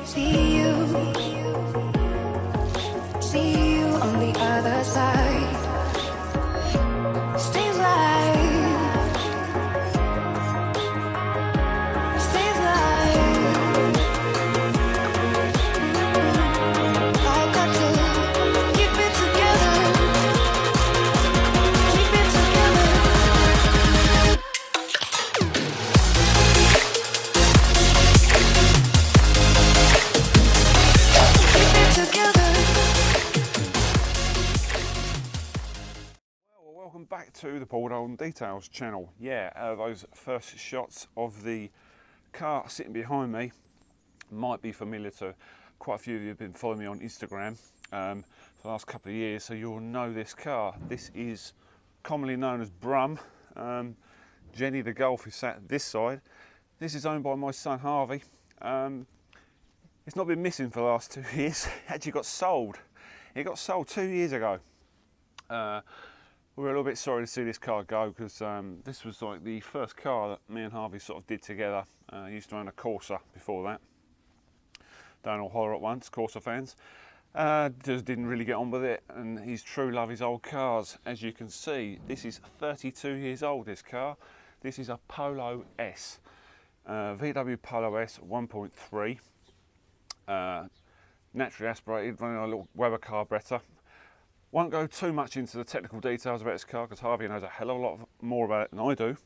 See you on the other side. Stays alive. Stays alive. I got to keep it together. Keep it together. Keep it together. Welcome back to the Dolden Details channel. Yeah, those first shots of the car sitting behind me might be familiar to quite a few of you who've been following me on Instagram for the last couple of years, so you'll know this car. This is commonly known as Bram. Jenny the Golf is sat this side. This is owned by my son Harvey. It's not been missing for the last 2 years. It actually got sold. It got sold 2 years ago. We were a little bit sorry to see this car go because this was like the first car that me and Harvey sort of did together. Used to own a Corsa before that. Don't all holler at once, Corsa fans. Just didn't really get on with it, and his true love is old cars. As you can see, this is 32 years old, this car. This is a Polo S. VW Polo S 1.3. Naturally aspirated, running on a little Weber carburetor. Won't go too much into the technical details about this car because Harvey knows a hell of a lot more about it than I do.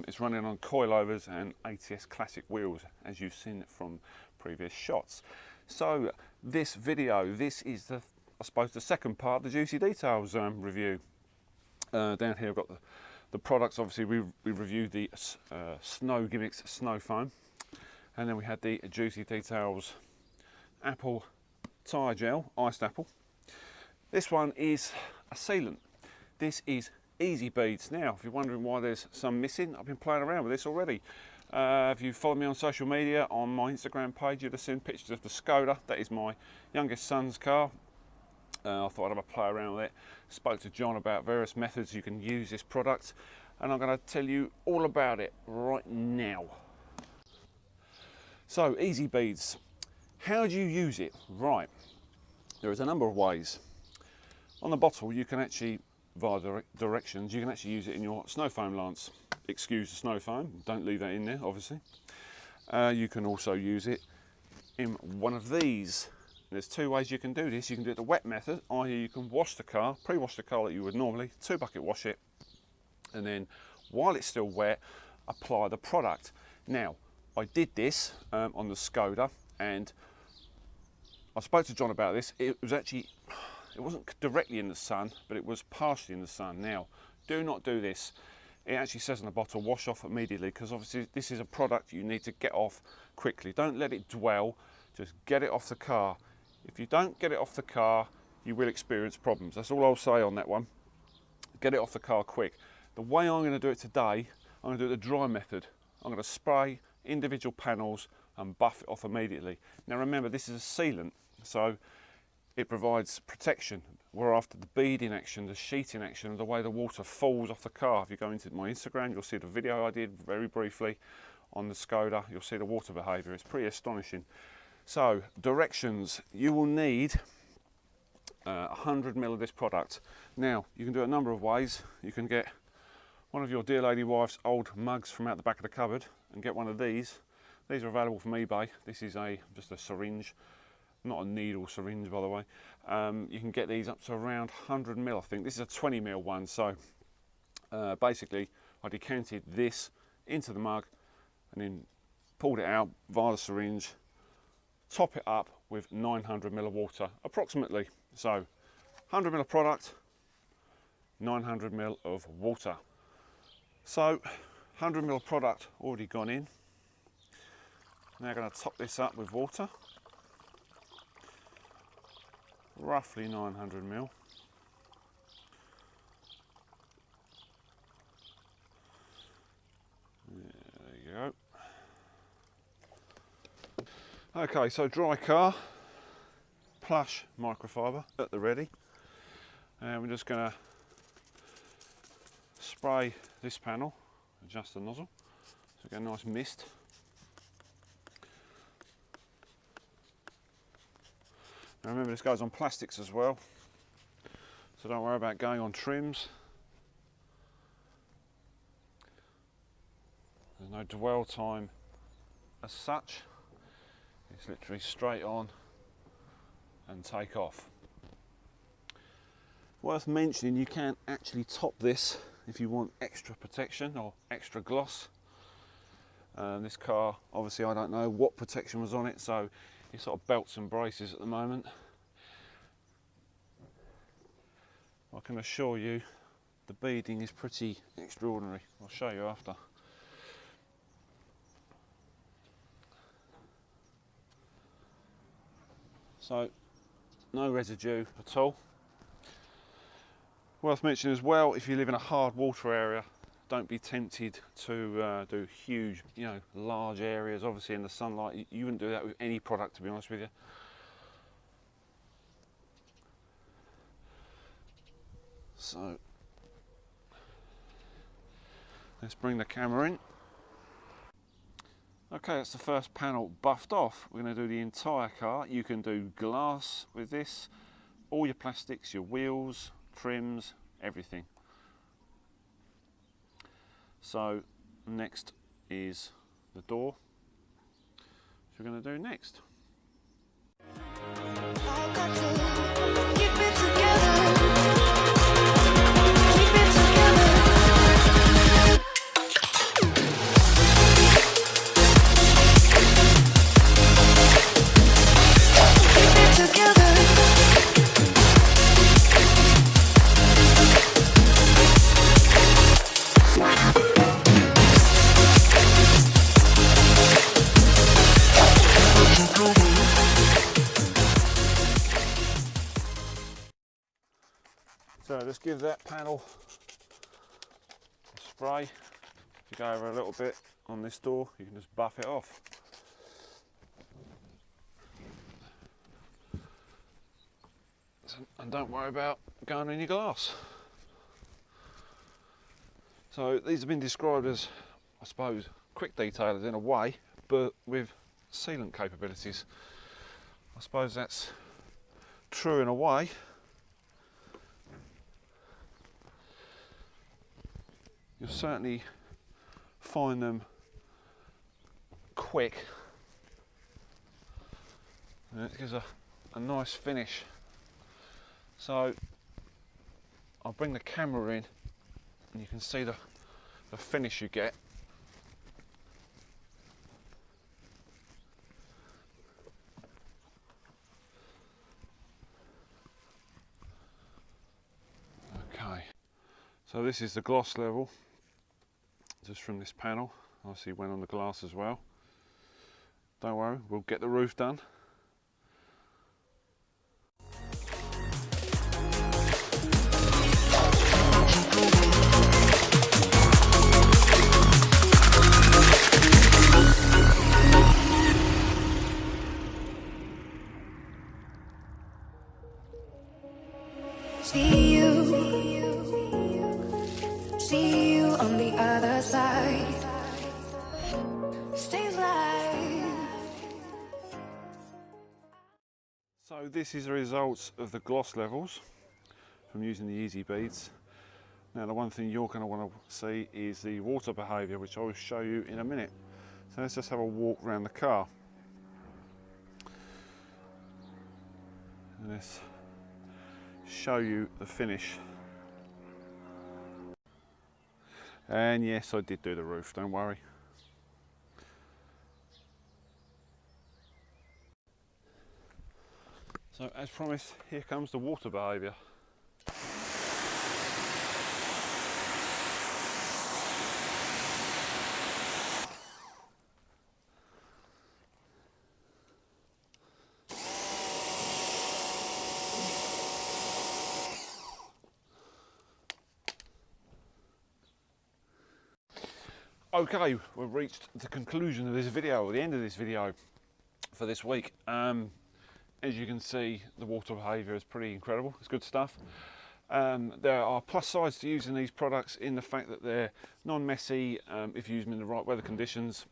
It's running on coilovers and ATS classic wheels, as you've seen from previous shots. So this video, this is I suppose the second part of the Juicy Details review. Down here I've got the products. Obviously we reviewed the Snow Gimmicks Snow Foam, and then we had the Juicy Details apple tyre gel, iced apple. This one is a sealant. This is Easy Beads. Now, if you're wondering why there's some missing, I've been playing around with this already. If you follow me on social media, on my Instagram page, you'd have seen pictures of the Skoda. That is my youngest son's car. I thought I'd have a play around with it. Spoke to John about various methods you can use this product, and I'm going to tell you all about it right now. So, Easy Beads. How do you use it? Right. There is a number of ways. On the bottle, you can actually, via directions, you can actually use it in your snow foam lance. Excuse the snow foam, don't leave that in there, obviously. You can also use it in one of these. There's two ways you can do this. You can do it the wet method, i.e. you can wash the car, pre-wash the car like you would normally, 2-bucket wash it, and then while it's still wet, apply the product. Now, I did this on the Skoda, and I spoke to John about this. It wasn't directly in the sun, but it was partially in the sun. Now, do not do this. It actually says on the bottle, wash off immediately, because obviously this is a product you need to get off quickly. Don't let it dwell, just get it off the car. If you don't get it off the car, you will experience problems. That's all I'll say on that one. Get it off the car quick. The way I'm going to do it today, I'm going to do it the dry method. I'm going to spray individual panels and buff it off immediately. Now remember, this is a sealant, so it provides protection. We're after the beading action, the sheeting action, the way the water falls off the car. If you go into my Instagram, you'll see the video I did very briefly on the Skoda. You'll see the water behaviour. It's pretty astonishing. So, directions. You will need 100 ml of this product. Now, you can do it a number of ways. You can get one of your dear lady wife's old mugs from out the back of the cupboard and get one of these. These are available from eBay. This is just a syringe. Not a needle syringe, by the way. You can get these up to around 100 ml, I think. This is a 20 ml one, so basically I decanted this into the mug and then pulled it out via the syringe, top it up with 900 ml of water, approximately. So 100 ml of product, 900 ml of water. So 100 ml of product already gone in. Now I'm going to top this up with water. Roughly 900 ml. There you go. Okay, so dry car, plush microfiber at the ready, and we're just going to spray this panel, adjust the nozzle, so we get a nice mist. Now remember, this goes on plastics as well, so don't worry about going on trims. There's no dwell time as such. It's literally straight on and take off. Worth mentioning, you can actually top this if you want extra protection or extra gloss. This car, obviously I don't know what protection was on it, so it's sort of belts and braces at the moment. I can assure you the beading is pretty extraordinary. I'll show you after. So no residue at all. Worth mentioning as well, if you live in a hard water area, don't be tempted to do huge, large areas. Obviously in the sunlight, you wouldn't do that with any product, to be honest with you. So let's bring the camera in. Okay, that's the first panel buffed off. We're going to do the entire car. You can do glass with this, all your plastics, your wheels, trims, everything. So next is the door, which we're going to do next. All got to keep it together. Keep it together. Keep it together. So just give that panel a spray. If you go over a little bit on this door, you can just buff it off. And don't worry about going in your glass. So these have been described as, I suppose, quick detailers in a way, but with sealant capabilities. I suppose that's true in a way. You'll certainly find them quick, and it gives a nice finish. So I'll bring the camera in and you can see the finish you get. Okay, so this is the gloss level just from this panel. Obviously went on the glass as well. Don't worry, we'll get the roof done. See you on the other side. Stay alive. So this is the results of the gloss levels from using the easy beads. Now the one thing you're going to want to see is the water behaviour, which I will show you in a minute. So let's just have a walk around the car. And let's show you the finish. And yes, I did do the roof, don't worry. So as promised, here comes the water behaviour. Okay, we've reached the conclusion of this video, or the end of this video for this week. As you can see, the water behaviour is pretty incredible. It's good stuff. There are plus sides to using these products in the fact that they're non-messy if you use them in the right weather conditions.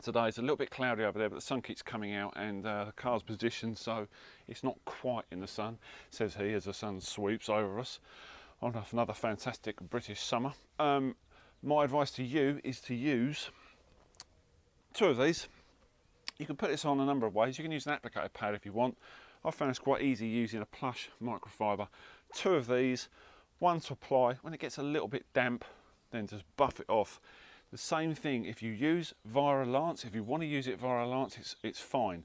Today it's a little bit cloudy over there, but the sun keeps coming out, and the car's positioned so it's not quite in the sun, says he, as the sun sweeps over us on another fantastic British summer. My advice to you is to use 2 of these. You can put this on a number of ways. You can use an applicator pad if you want. I found it's quite easy using a plush microfiber. 2 of these, one to apply. When it gets a little bit damp, then just buff it off. The same thing if you use via a lance. If you want to use it via a lance, it's fine.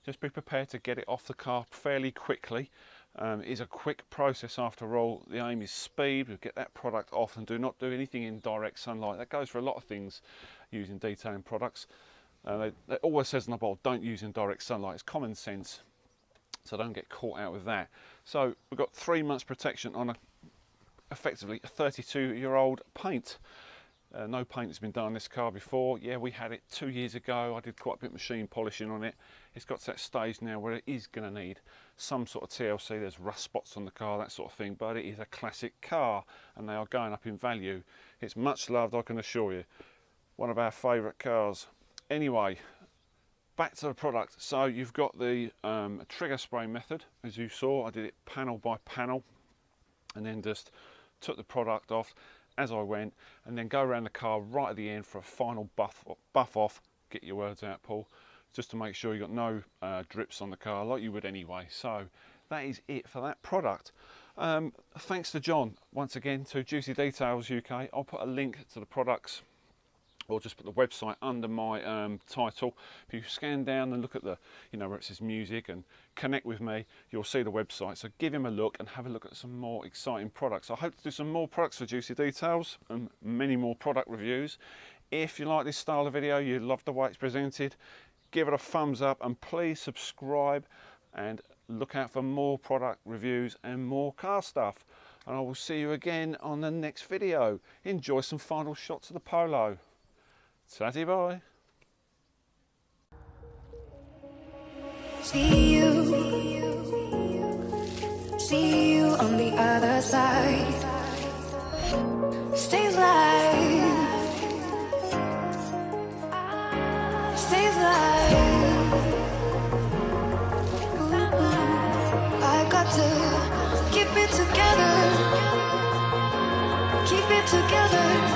Just be prepared to get it off the car fairly quickly. It is a quick process after all. The aim is speed. We'll get that product off, and do not do anything in direct sunlight. That goes for a lot of things using detailing products. It always says on the bottle, don't use in direct sunlight. It's common sense, so don't get caught out with that. So we've got 3 months protection on effectively a 32-year-old paint. No paint has been done on this car before. Yeah, we had it 2 years ago. I did quite a bit of machine polishing on it. It's got to that stage now where it is going to need some sort of TLC. There's rust spots on the car, that sort of thing, but it is a classic car and they are going up in value. It's much loved, I can assure you. One of our favourite cars. Anyway, back to the product. So you've got the trigger spray method. As you saw, I did it panel by panel and then just took the product off as I went, and then go around the car right at the end for a final buff off. Get your words out, Paul, just to make sure you got no drips on the car, like you would anyway. So that is it for that product. Thanks to John once again, to Juicy Details UK. I'll put a link to the products, or just put the website under my title. If you scan down and look at the, where it says music and connect with me, you'll see the website. So give him a look and have a look at some more exciting products. I hope to do some more products for Juicy Details and many more product reviews. If you like this style of video, you love the way it's presented, give it a thumbs up and please subscribe, and look out for more product reviews and more car stuff. And I will see you again on the next video. Enjoy some final shots of the Polo. Tatty bye. See you on the other side. Stay alive. Stay alive. I got to keep it together. Keep it together.